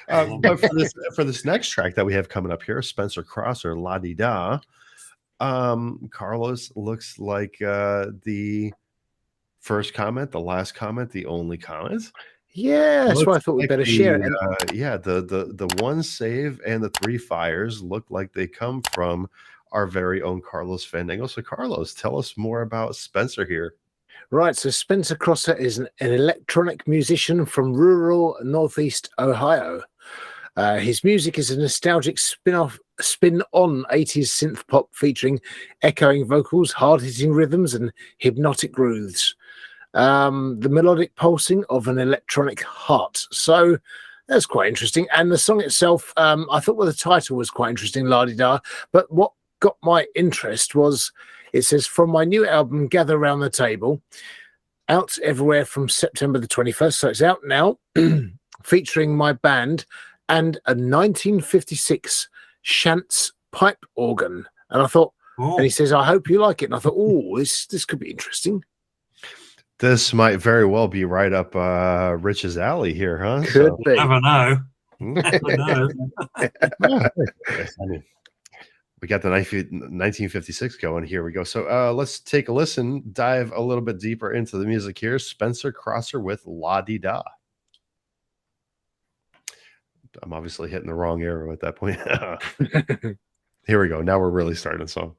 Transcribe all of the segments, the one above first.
But for this next track that we have coming up here, Spencer Crosser, La Di Da. Carlos, looks like the first comment, the last comment, the only comment. Yeah, that's why I thought we'd better share it. The one save and the 3 fires look like they come from our very own Carlos Fandango. So, Carlos, tell us more about Spencer here. Right, so Spencer Crosser is an electronic musician from rural Northeast Ohio. His music is a nostalgic spin on 80s synth pop featuring echoing vocals, hard-hitting rhythms, and hypnotic grooves. The melodic pulsing of an electronic heart. So that's quite interesting. And the song itself, I thought the title was quite interesting, La Di Da. But what got my interest was it says, from my new album, Gather Round the Table, out everywhere from September the 21st. So it's out now, featuring my band and a 1956 Shantz pipe organ. And I thought, and he says, I hope you like it. And I thought, this could be interesting. This might very well be right up Rich's alley here, huh? Could be. Never know. Never know. I mean, we got the 1956 going. Here we go. So let's take a listen, dive a little bit deeper into the music here. Spencer Crosser with La Di Da. I'm obviously hitting the wrong arrow at that point. Here we go. Now we're really starting the song.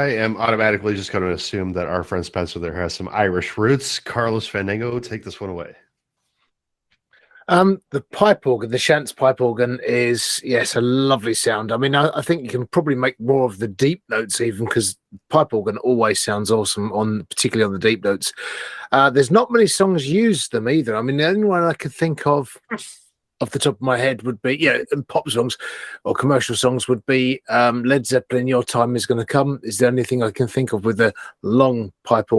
I am automatically just going to assume that our friend Spencer there has some Irish roots. Carlos Fandango, take this one away. The pipe organ, the Shantz pipe organ, is yes a lovely sound. I mean, I think you can probably make more of the deep notes even, because pipe organ always sounds awesome particularly on the deep notes. There's not many songs use them either. I mean, the only one I could think of off the top of my head would be pop songs or commercial songs would be Led Zeppelin, Your Time Is Gonna Come is the only thing I can think of with a long pipe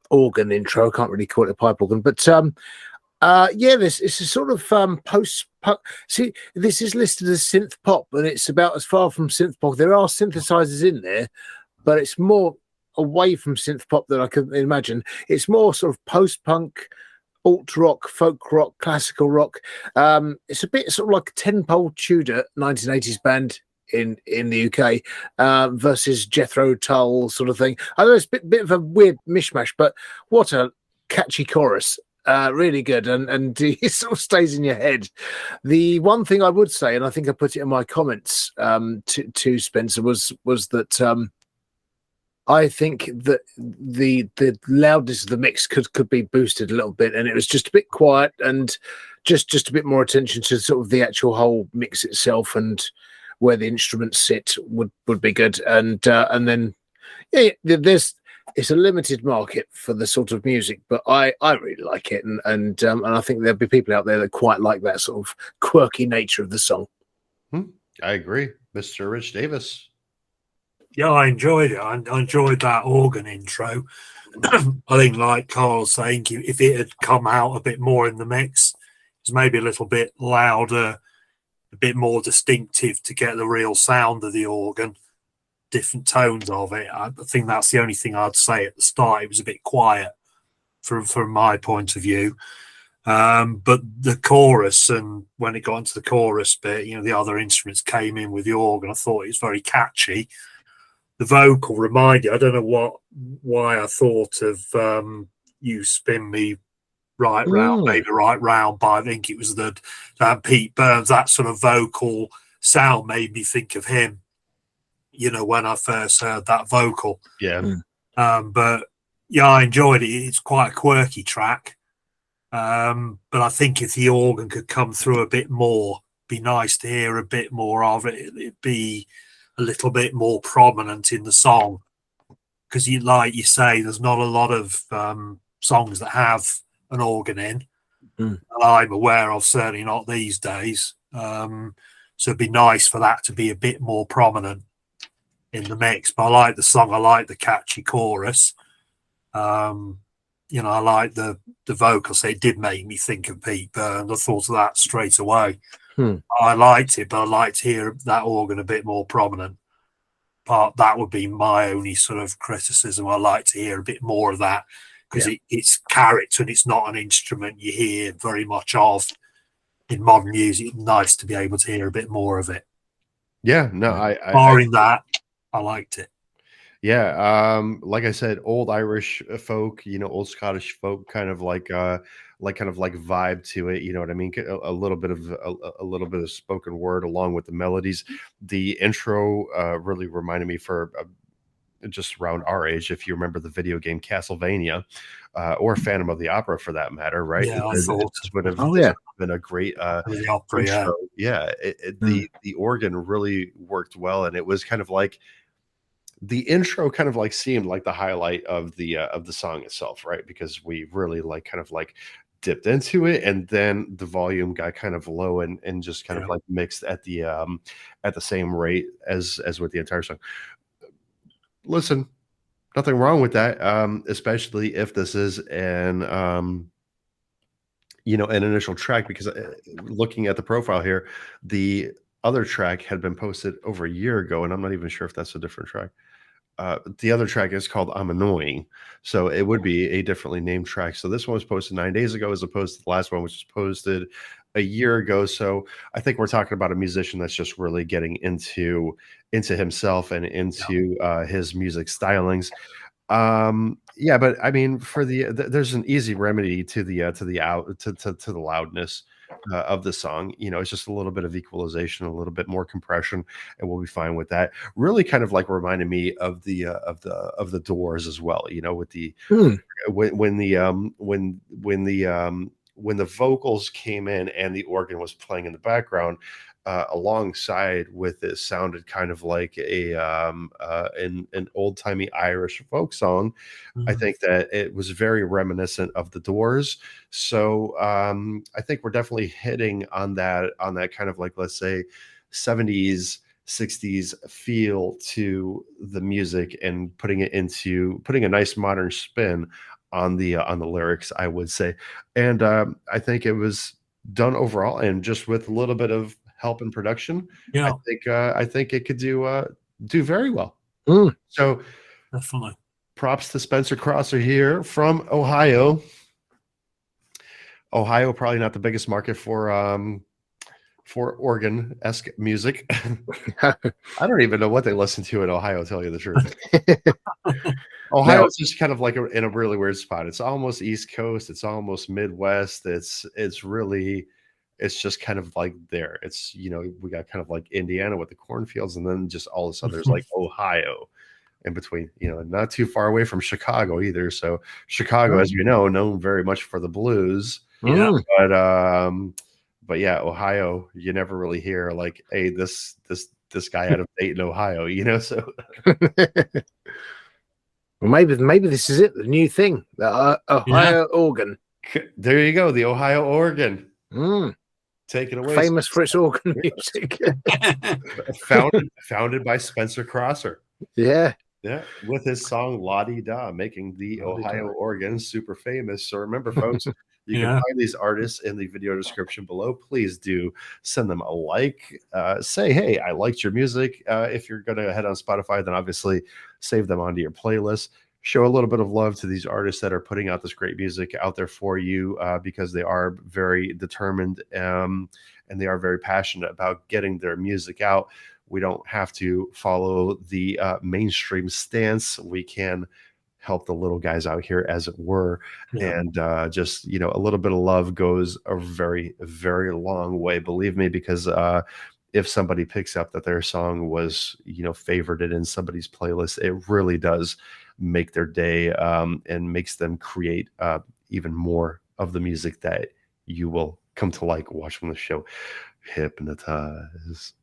organ intro. I can't really call it a pipe organ, but this it's a sort of post-punk. See, this is listed as synth pop, and it's about as far from synth pop. There are synthesizers in there, but it's more away from synth pop than I could imagine. It's more sort of post-punk, alt rock, folk rock, classical rock. It's a bit sort of like a 10-pole Tudor 1980s band in the UK versus Jethro Tull sort of thing. I know it's a bit of a weird mishmash, but what a catchy chorus. Really good, and it sort of stays in your head. The one thing I would say, and I think I put it in my comments to Spencer, was that I think that the loudness of the mix could be boosted a little bit, and it was just a bit quiet, and just a bit more attention to sort of the actual whole mix itself and where the instruments sit would be good, and then it's a limited market for the sort of music, but I really like it, and I think there'll be people out there that quite like that sort of quirky nature of the song. I agree, Mr. Rich Davis. Yeah, I enjoyed it. I enjoyed that organ intro. I think, like Carl's saying, if it had come out a bit more in the mix, it's maybe a little bit louder, a bit more distinctive to get the real sound of the organ. Different tones of it. I think that's the only thing I'd say at the start. It was a bit quiet from my point of view. But the chorus, and when it got into the chorus bit, the other instruments came in with the organ. I thought it was very catchy. The vocal reminded, I don't know why I thought of You Spin Me Right Round, Baby Right Round, but I think it was that Pete Burns, that sort of vocal sound made me think of him. When I first heard that vocal. Yeah. But yeah, I enjoyed it. It's quite a quirky track. But I think if the organ could come through a bit more, be nice to hear a bit more of it. It'd be a little bit more prominent in the song. Because like you say, there's not a lot of songs that have an organ in. That I'm aware of, certainly not these days. So it'd be nice for that to be a bit more prominent in the mix. But I like the song. I like the catchy chorus. I like the vocals. It did make me think of Pete Burns. I thought of that straight away. I liked it, but I'd like to hear that organ a bit more prominent. But that would be my only sort of criticism. I like to hear a bit more of that, because it's character and it's not an instrument you hear very much of in modern music. Nice to be able to hear a bit more of it. Yeah, no, barring that, I liked it. Yeah, like I said, old Irish folk, old Scottish folk, kind of like vibe to it. You know what I mean? A little bit of spoken word along with the melodies. The intro really reminded me for just around our age, if you remember the video game Castlevania, or Phantom of the Opera for that matter, right? Yeah, I thought it would have been a great the opera. intro. Yeah, the organ really worked well, and it was kind of like the intro kind of like seemed like the highlight of the song itself, right? Because we really dipped into it, and then the volume got kind of low and just kind of like mixed at the same rate as with the entire song. Listen, nothing wrong with that, especially if this is an initial track, because looking at the profile here, the other track had been posted over a year ago, and I'm not even sure if that's a different track. The other track is called I'm Annoying, so it would be a differently named track. So this one was posted 9 days ago as opposed to the last one, which was posted a year ago. So I think we're talking about a musician that's just really getting into himself and into his music stylings. But I mean, for there's an easy remedy to the loudness. of the song. You know, it's just a little bit of equalization, a little bit more compression, and we'll be fine with that. Really, kind of like reminded me of the Doors as well. You know, with the Hmm. when the vocals came in and the organ was playing in the background, alongside with it, sounded kind of like an old timey Irish folk song. I Mm. think that it was very reminiscent of the Doors. So I think we're definitely hitting on that kind of like, let's say, 70s 60s feel to the music, and putting a nice modern spin on the lyrics, I would say. And I think it was done overall, and just with a little bit of help in production, Yeah, I think it could do very well. Mm. So definitely. props to Spencer Crosser here from Ohio. Ohio, probably not the biggest market for organ-esque music. I don't even know what they listen to in Ohio, to tell you the truth. Ohio is just kind of like in a really weird spot. It's almost East Coast. It's almost Midwest. It's just kind of like there. It's, you know, we got kind of like Indiana with the cornfields, and then just all of a sudden there's like Ohio in between, you know, not too far away from Chicago either. So Chicago, as you know, known very much for the blues. Yeah. But yeah, Ohio, you never really hear like, hey, this guy out of Dayton, Ohio, you know. So Well, maybe this is it, the new thing, the Ohio organ. there you go, the Ohio organ. Mm. Take it away. Famous for its organ music. founded by Spencer Crosser. Yeah. Yeah, with his song La Di Da, making the Ohio organ super famous. So remember, folks, you can find these artists in the video description below. Please do send them a like. Say, hey, I liked your music. If you're going to head on Spotify, then obviously save them onto your playlist. Show a little bit of love to these artists that are putting out this great music out there for you, because they are very determined, and they are very passionate about getting their music out. We don't have to follow the mainstream stance. We can help the little guys out here, as it were. Yeah. And just, you know, a little bit of love goes a very, very long way. Believe me, because if somebody picks up that their song was, you know, favorited in somebody's playlist, it really does make their day, and makes them create even more of the music that you will come to like watching the show. Hypnotize.